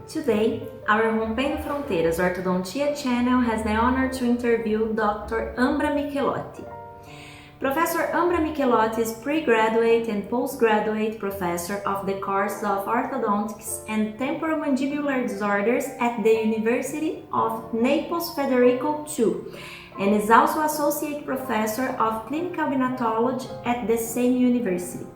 Today, our Rompendo Fronteiras Ortodontia channel has the honor to interview Dr. Ambra Michelotti. Professor Ambra Michelotti is pre-graduate and postgraduate professor of the course of Orthodontics and Temporomandibular Disorders at the University of Naples Federico II and is also associate professor of clinical binatology at the same university.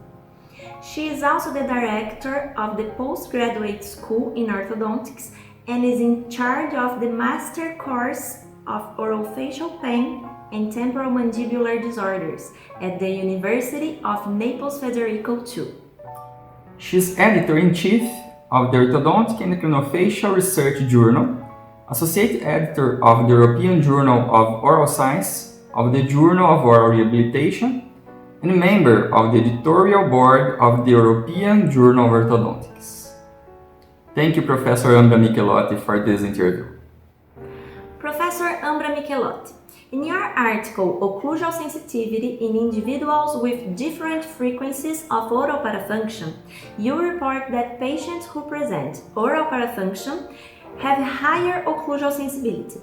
She is also the director of the postgraduate school in orthodontics and is in charge of the master course of orofacial pain and temporomandibular disorders at the University of Naples Federico II. She's editor-in-chief of the Orthodontic and Craniofacial Research Journal, associate editor of the European Journal of Oral Science, of the Journal of Oral Rehabilitation, and member of the editorial board of the European Journal of Orthodontics. Thank you, Professor Ambra Michelotti, for this interview. Professor Ambra Michelotti, in your article Occlusal Sensitivity in Individuals with Different Frequencies of Oral Parafunction, you report that patients who present oral parafunction have higher occlusal sensibility.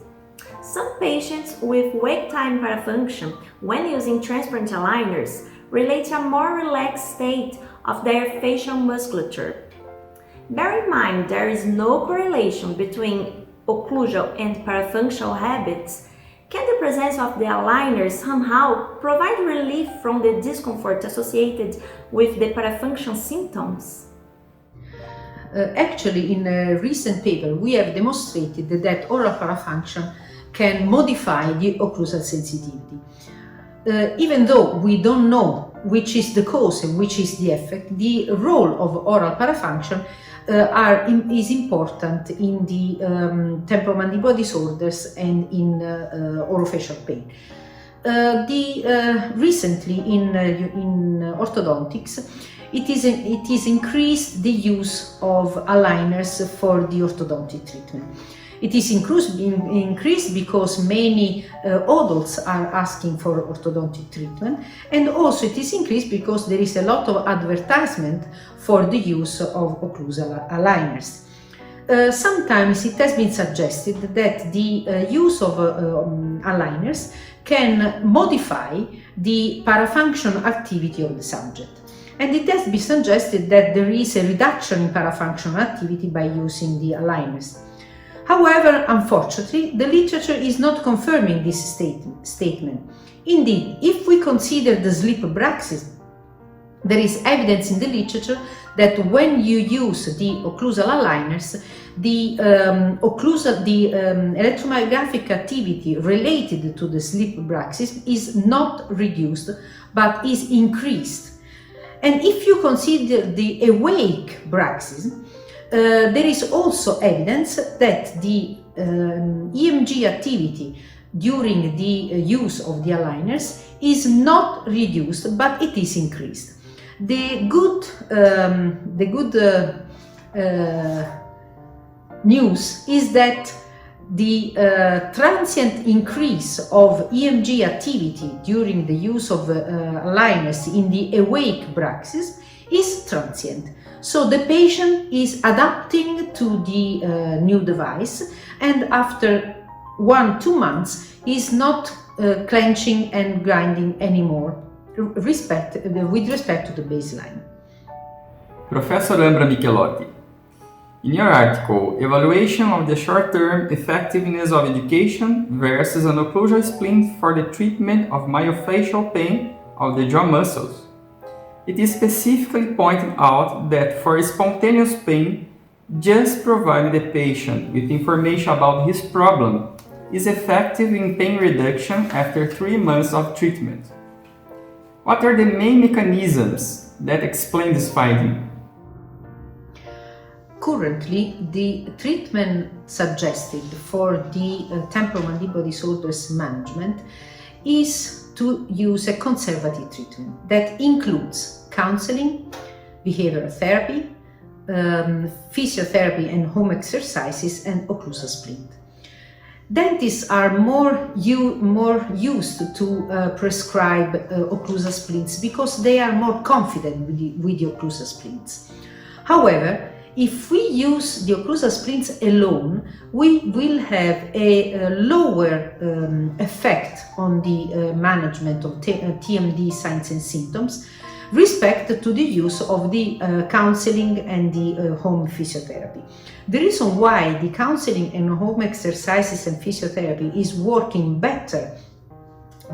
Some patients with wake-time parafunction, when using transparent aligners, relate to a more relaxed state of their facial musculature. Bear in mind there is no correlation between occlusal and parafunctional habits. Can the presence of the aligners somehow provide relief from the discomfort associated with the parafunction symptoms? Actually, in a recent paper, we have demonstrated that oral parafunction can modify the occlusal sensitivity. Even though we don't know which is the cause and which is the effect, the role of oral parafunction is important in the temporomandibular disorders and in orofacial pain. Recently in orthodontics, it is increased the use of aligners for the orthodontic treatment. It is increased because many adults are asking for orthodontic treatment, and also it is increased because there is a lot of advertisement for the use of occlusal aligners. Sometimes it has been suggested that the use of aligners can modify the parafunction activity of the subject. And it has been suggested that there is a reduction in parafunctional activity by using the aligners. However, unfortunately, the literature is not confirming this statement. Indeed, if we consider the sleep Bruxism, there is evidence in the literature that when you use the occlusal aligners, the electromyographic activity related to the sleep Bruxism is not reduced, but is increased. And if you consider the awake Bruxism, there is also evidence that the EMG activity during the use of the aligners is not reduced, but it is increased. The good news is that the transient increase of EMG activity during the use of aligners in the awake Bruxism is transient. So the patient is adapting to the new device, and after 1-2 months is not clenching and grinding anymore with respect to the baseline. Professor Ambra Michelotti, in your article, Evaluation of the Short-Term Effectiveness of Education versus an Occlusal Splint for the Treatment of Myofascial Pain of the Jaw Muscles, it is specifically pointing out that for spontaneous pain, just providing the patient with information about his problem is effective in pain reduction after 3 months of treatment. What are the main mechanisms that explain this finding? Currently, the treatment suggested for the temporomandibular disorders management is to use a conservative treatment that includes counseling, behavioral therapy, physiotherapy and home exercises, and occlusal splint. Dentists are more used to prescribe occlusal splints because they are more confident with the occlusal splints. However, if we use the occlusal splints alone, we will have a lower effect on the management of TMD signs and symptoms respect to the use of the counseling and the home physiotherapy. The reason why the counseling and home exercises and physiotherapy is working better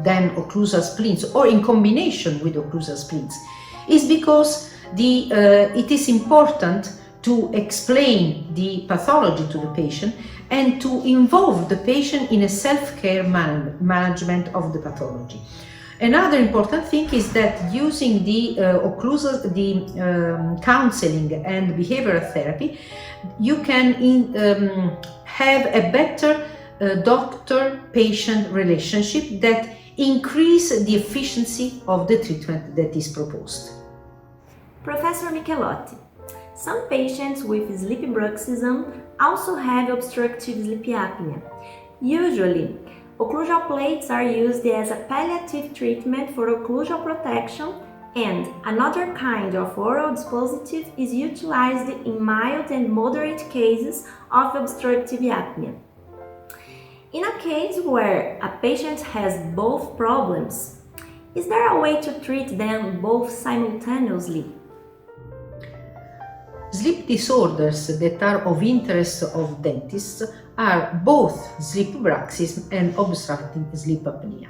than occlusal splints or in combination with occlusal splints is because it is important to explain the pathology to the patient and to involve the patient in a self-care management of the pathology. Another important thing is that using the counseling and behavioral therapy, you can have a better doctor-patient relationship that increase the efficiency of the treatment that is proposed. Professor Michelotti, some patients with sleep bruxism also have obstructive sleep apnea. Usually, occlusal plates are used as a palliative treatment for occlusal protection, and another kind of oral dispositive is utilized in mild and moderate cases of obstructive apnea. In a case where a patient has both problems, is there a way to treat them both simultaneously? Sleep disorders that are of interest of dentists are both sleep bruxism and obstructive sleep apnea.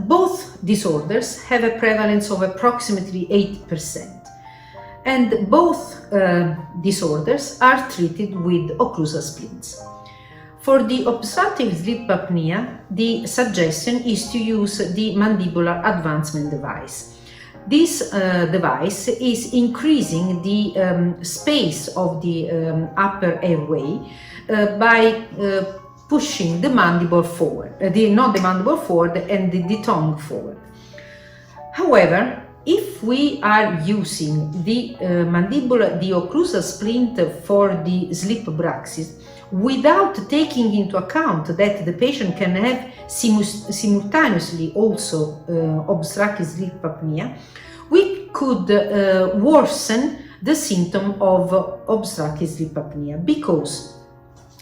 Both disorders have a prevalence of approximately 8%, and both disorders are treated with occlusal splints. For the obstructive sleep apnea, the suggestion is to use the mandibular advancement device. This device is increasing the space of the upper airway by pushing the mandible forward, not the mandible forward and the tongue forward. However, if we are using the occlusal splint for the sleep bruxism without taking into account that the patient can have simultaneously also obstructive sleep apnea, we could worsen the symptom of obstructive sleep apnea, because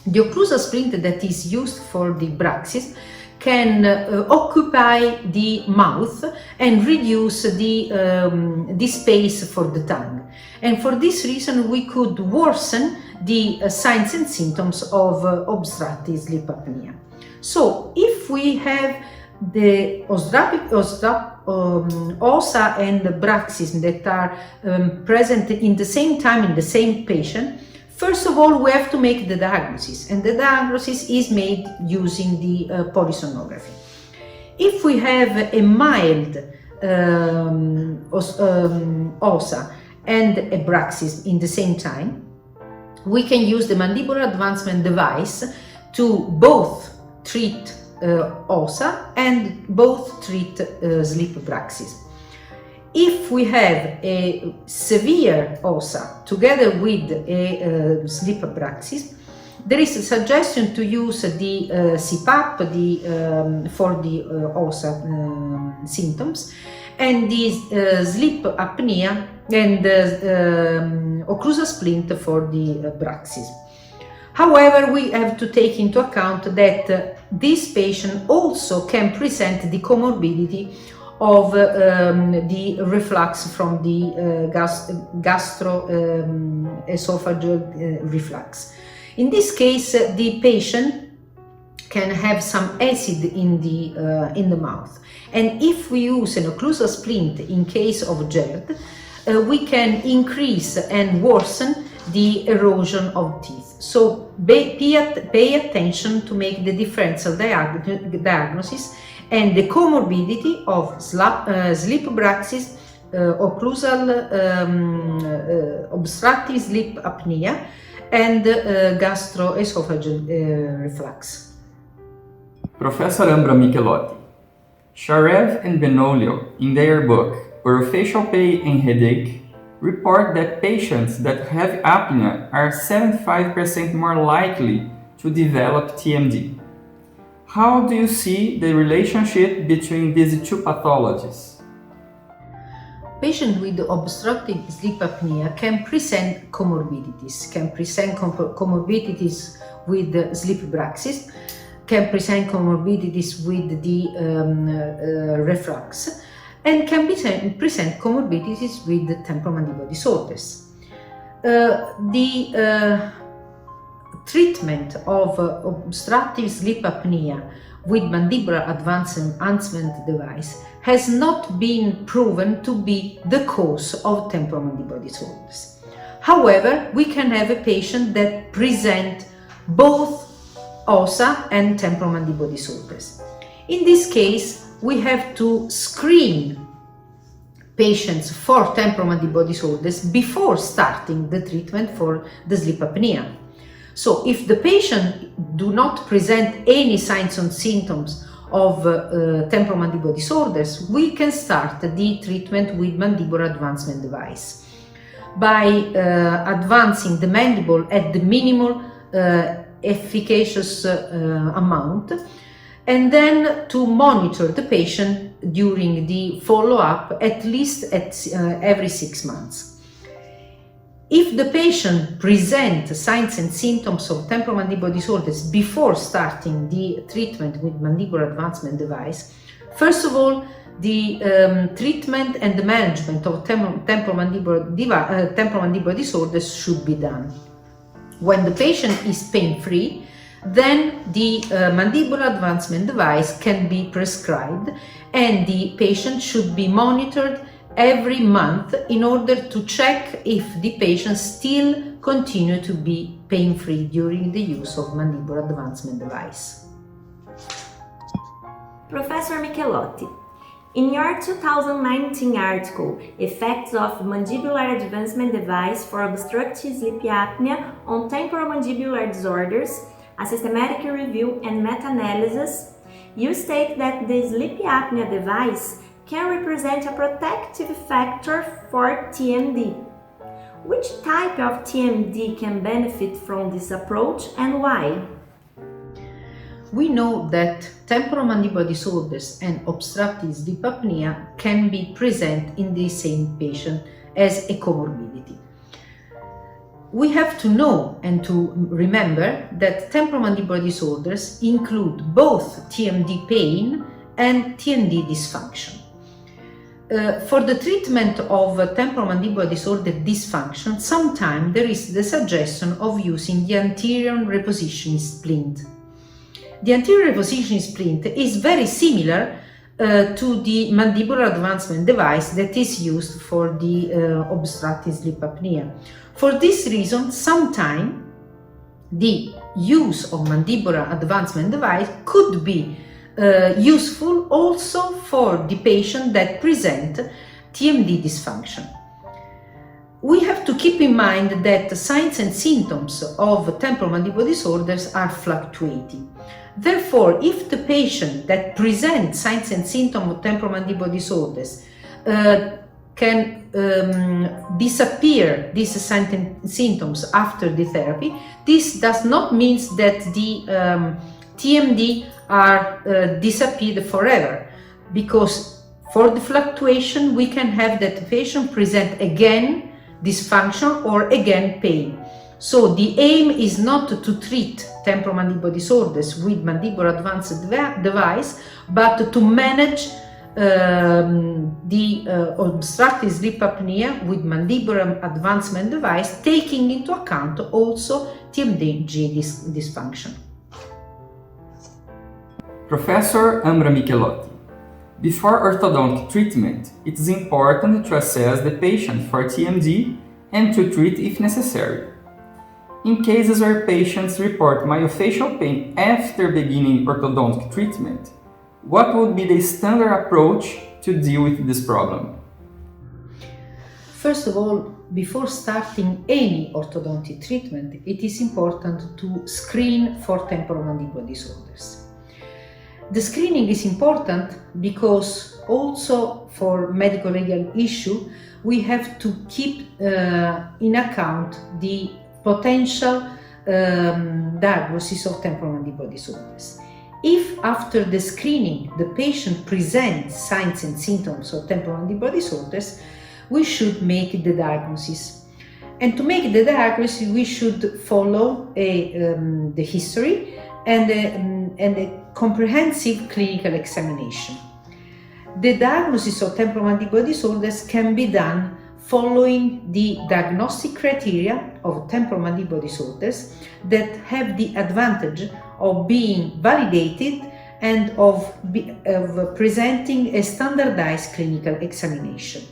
the occlusal splint that is used for the bruxism can occupy the mouth and reduce the space for the tongue. And for this reason, we could worsen the signs and symptoms of obstructive sleep apnea. So, if we have the OSA and the bruxism that are present in the same time in the same patient, first of all, we have to make the diagnosis, and the diagnosis is made using the polysonography. If we have a mild OSA and a bruxism in the same time, we can use the mandibular advancement device to both treat OSA and both treat sleep bruxism. If we have a severe OSA together with a sleep bruxism, there is a suggestion to use the CPAP for the OSA symptoms, and the sleep apnea and occlusal splint for the bruxism. However, we have to take into account that this patient also can present the comorbidity of the reflux from the gastroesophageal reflux. In this case, the patient can have some acid in the mouth, and if we use an occlusal splint in case of GERD, we can increase and worsen the erosion of teeth. So pay attention to make the differential diagnosis and the comorbidity of sleep bruxism, occlusal obstructive sleep apnea, and gastroesophageal reflux. Professor Ambra Michelotti, Sharev and Benolio, in their book Orofacial Pain and Headache, report that patients that have apnea are 75% more likely to develop TMD. How do you see the relationship between these two pathologies? Patients with obstructive sleep apnea can present comorbidities, with sleep bruxism, can present comorbidities with the reflux, and can present comorbidities with the temporomandibular disorders. The treatment of obstructive sleep apnea with mandibular enhancement device has not been proven to be the cause of temporomandibular disorders. However, we can have a patient that present both OSA and temporomandibular disorders. In this case, we have to screen patients for temporomandibular disorders before starting the treatment for the sleep apnea. So if the patient do not present any signs and symptoms of temporomandibular disorders, we can start the treatment with mandibular advancement device by advancing the mandible at the minimal efficacious amount, and then to monitor the patient during the follow-up at least every 6 months. If the patient presents signs and symptoms of temporomandibular disorders before starting the treatment with mandibular advancement device, first of all, the treatment and the management of temporomandibular disorders should be done. When the patient is pain-free, then the mandibular advancement device can be prescribed, and the patient should be monitored every month in order to check if the patient still continue to be pain-free during the use of mandibular advancement device. Professor Michelotti, in your 2019 article, Effects of Mandibular Advancement Device for Obstructive Sleep Apnea on Temporomandibular Disorders, a systematic review and meta-analysis, you state that the sleep apnea device can represent a protective factor for TMD. Which type of TMD can benefit from this approach and why? We know that temporomandibular disorders and obstructive sleep apnea can be present in the same patient as a comorbidity. We have to know and to remember that temporomandibular disorders include both TMD pain and TMD dysfunction. For the treatment of temporomandibular disorder dysfunction, sometimes there is the suggestion of using the anterior repositioning splint. The anterior repositioning splint is very similar to the mandibular advancement device that is used for the obstructive sleep apnea. For this reason, sometimes the use of mandibular advancement device could be useful also for the patient that present TMD dysfunction. We have to keep in mind that the signs and symptoms of temporomandibular disorders are fluctuating. Therefore, if the patient that presents signs and symptoms of temporomandibular disorders can disappear these signs and symptoms after the therapy, this does not mean that the TMD are disappeared forever, because for the fluctuation we can have that the patient present again dysfunction or again pain. So the aim is not to treat temporomandibular disorders with mandibular advanced device, but to manage the obstructive sleep apnea with mandibular advancement device, taking into account also TMD dysfunction. Professor Ambra Michelotti, before orthodontic treatment, it is important to assess the patient for TMD and to treat if necessary. In cases where patients report myofascial pain after beginning orthodontic treatment, what would be the standard approach to deal with this problem? First of all, before starting any orthodontic treatment, it is important to screen for temporomandibular disorders. The screening is important because also for medical legal issue, we have to keep in account the potential diagnosis of temporomandibular disorders. If after the screening the patient presents signs and symptoms of temporomandibular disorders, we should make the diagnosis. And to make the diagnosis, we should follow the history and a comprehensive clinical examination. The diagnosis of temporomandibular disorders can be done following the diagnostic criteria of temporomandibular disorders that have the advantage of being validated and of presenting a standardized clinical examination.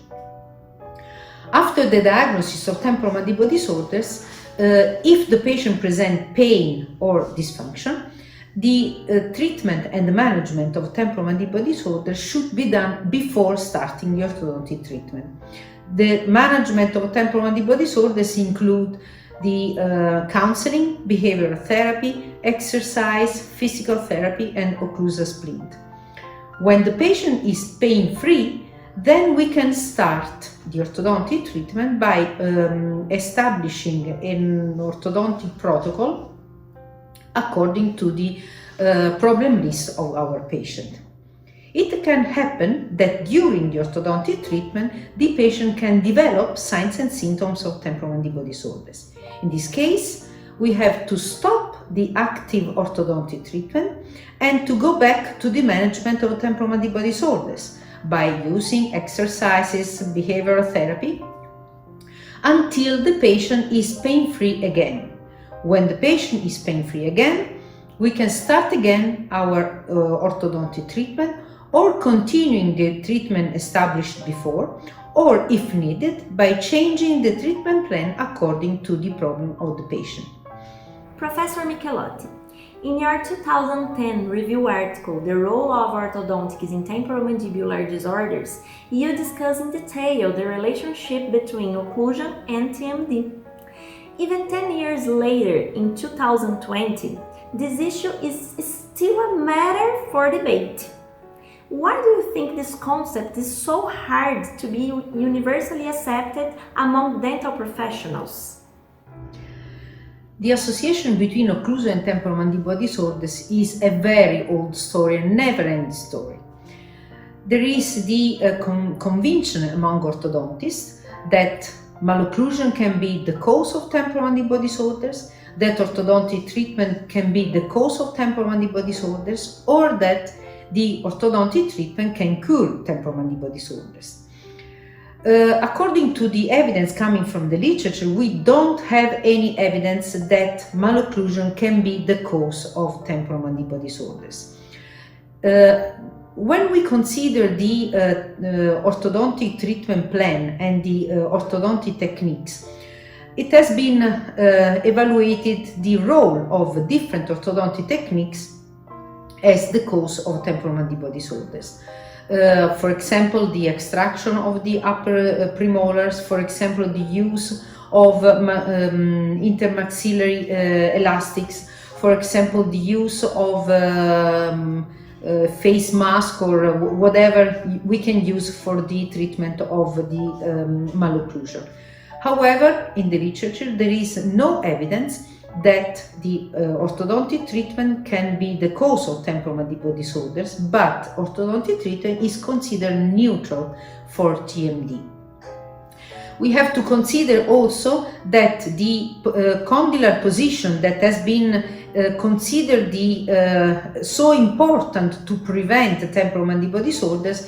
After the diagnosis of temporomandibular disorders, if the patient presents pain or dysfunction, the treatment and management of temporomandibular disorders should be done before starting the orthodontic treatment. The management of temporomandibular disorders include the counseling, behavioral therapy, exercise, physical therapy, and occlusal splint. When the patient is pain-free, then we can start the orthodontic treatment by establishing an orthodontic protocol according to the problem list of our patient. It can happen that during the orthodontic treatment, the patient can develop signs and symptoms of temporomandibular disorders. In this case, we have to stop the active orthodontic treatment and to go back to the management of temporomandibular disorders by using exercises, behavioral therapy, until the patient is pain-free again. When the patient is pain-free again, we can start again our orthodontic treatment or continuing the treatment established before, or if needed, by changing the treatment plan according to the problem of the patient. Professor Michelotti, in your 2010 review article, The Role of Orthodontics in Temporomandibular Disorders, you discuss in detail the relationship between occlusion and TMD. Even 10 years later, in 2020, this issue is still a matter for debate. Why do you think this concept is so hard to be universally accepted among dental professionals? The association between occlusion and temporomandibular disorders is a very old story, a never-ending story. There is the conviction among orthodontists that malocclusion can be the cause of temporomandibular disorders, that orthodontic treatment can be the cause of temporomandibular disorders, or that the orthodontic treatment can cure temporomandibular disorders. According to the evidence coming from the literature, we don't have any evidence that malocclusion can be the cause of temporomandibular disorders. When we consider the orthodontic treatment plan and the orthodontic techniques, it has been evaluated the role of different orthodontic techniques as the cause of temporomandibular disorders. For example, the extraction of the upper premolars, for example, the use of intermaxillary elastics, for example, the use of face mask or whatever we can use for the treatment of the malocclusion. However, in the literature, there is no evidence that the orthodontic treatment can be the cause of temporomandibular disorders, but orthodontic treatment is considered neutral for TMD. We have to consider also that the condylar position that has been considered so important to prevent temporomandibular disorders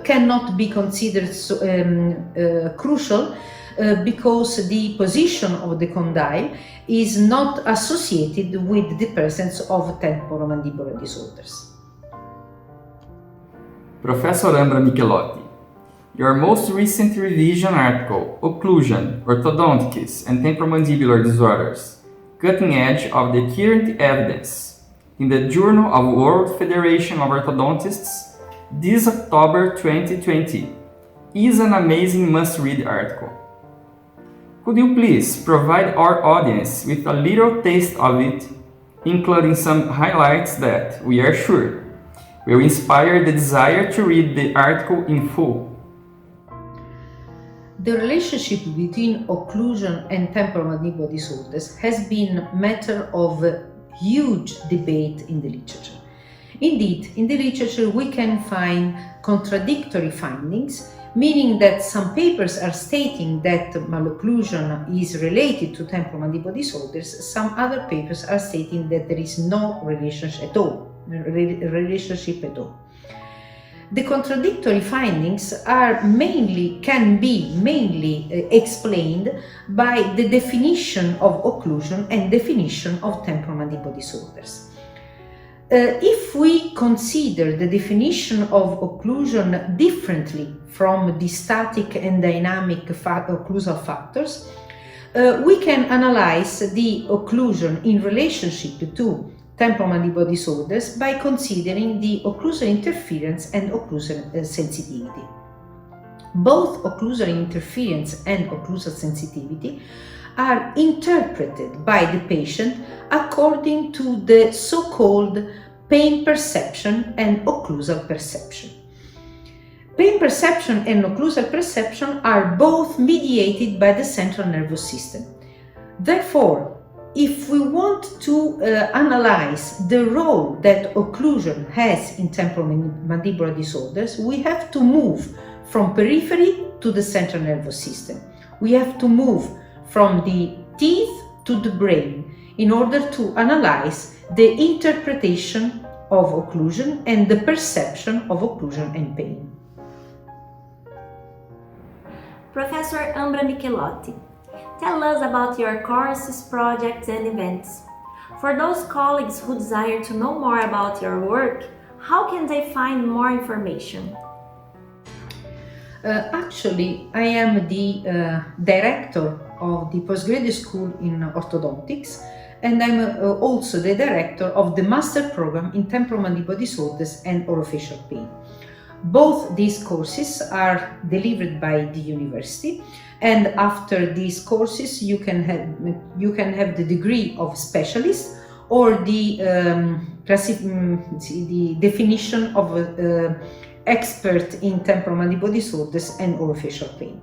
cannot be considered crucial because the position of the condyle is not associated with the presence of temporomandibular disorders. Professor Ambra Michelotti, your most recent revision article, Occlusion, Orthodontics, and Temporomandibular Disorders, Cutting Edge of the Current Evidence, in the Journal of World Federation of Orthodontists, this October 2020, is an amazing must-read article. Could you please provide our audience with a little taste of it, including some highlights that, we are sure, will inspire the desire to read the article in full? The relationship between occlusion and temporomandibular disorders has been matter of huge debate in the literature. Indeed, in the literature we can find contradictory findings, meaning that some papers are stating that malocclusion is related to temporomandibular disorders, some other papers are stating that there is no relationship at all. The contradictory findings can be mainly explained by the definition of occlusion and definition of temporomandibular disorders. If we consider the definition of occlusion differently from the static and dynamic occlusal factors, we can analyze the occlusion in relationship to temporomandibular disorders by considering the occlusal interference and occlusal sensitivity. Both occlusal interference and occlusal sensitivity are interpreted by the patient according to the so-called pain perception and occlusal perception. Pain perception and occlusal perception are both mediated by the central nervous system. Therefore, if we want to analyze the role that occlusion has in temporomandibular disorders, we have to move from periphery to the central nervous system. We have to move from the teeth to the brain in order to analyze the interpretation of occlusion and the perception of occlusion and pain. Professor Ambra Michelotti, tell us about your courses, projects and events. For those colleagues who desire to know more about your work, how can they find more information? Actually, I am the director of the postgraduate school in orthodontics, and I'm also the director of the master program in temporomandibular disorders and orofacial pain. Both these courses are delivered by the university, and after these courses you can have the degree of specialist or the definition of expert in temporomandibular disorders and orofacial pain.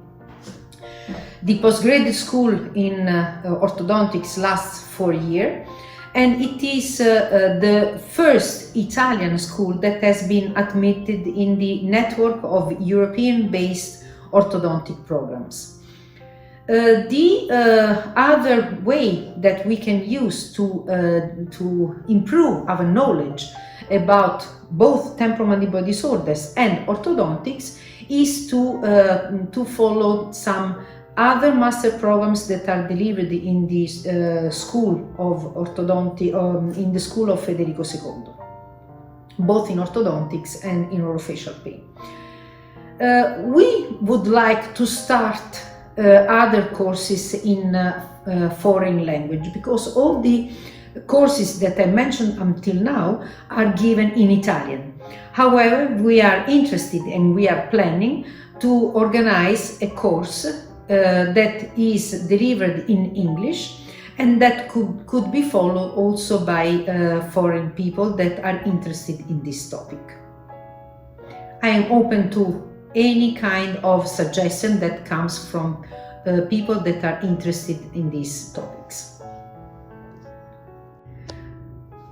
The postgraduate school in orthodontics lasts 4 years, and it is the first Italian school that has been admitted in the network of European-based orthodontic programs. The other way that we can use to improve our knowledge about both temporomandibular disorders and orthodontics is to follow some other master programs that are delivered in the School of Orthodonty, in the School of Federico II, both in orthodontics and in orofacial pain. We would like to start other courses in foreign language, because all the courses that I mentioned until now are given in Italian. However, we are interested and we are planning to organize a course that is delivered in English and that could be followed also by foreign people that are interested in this topic. I am open to any kind of suggestion that comes from people that are interested in these topics.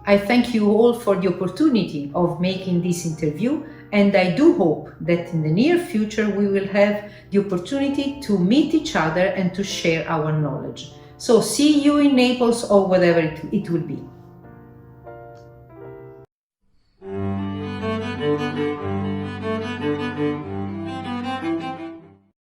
I thank you all for the opportunity of making this interview, and I do hope that in the near future we will have the opportunity to meet each other and to share our knowledge. So see you in Naples or whatever it will be.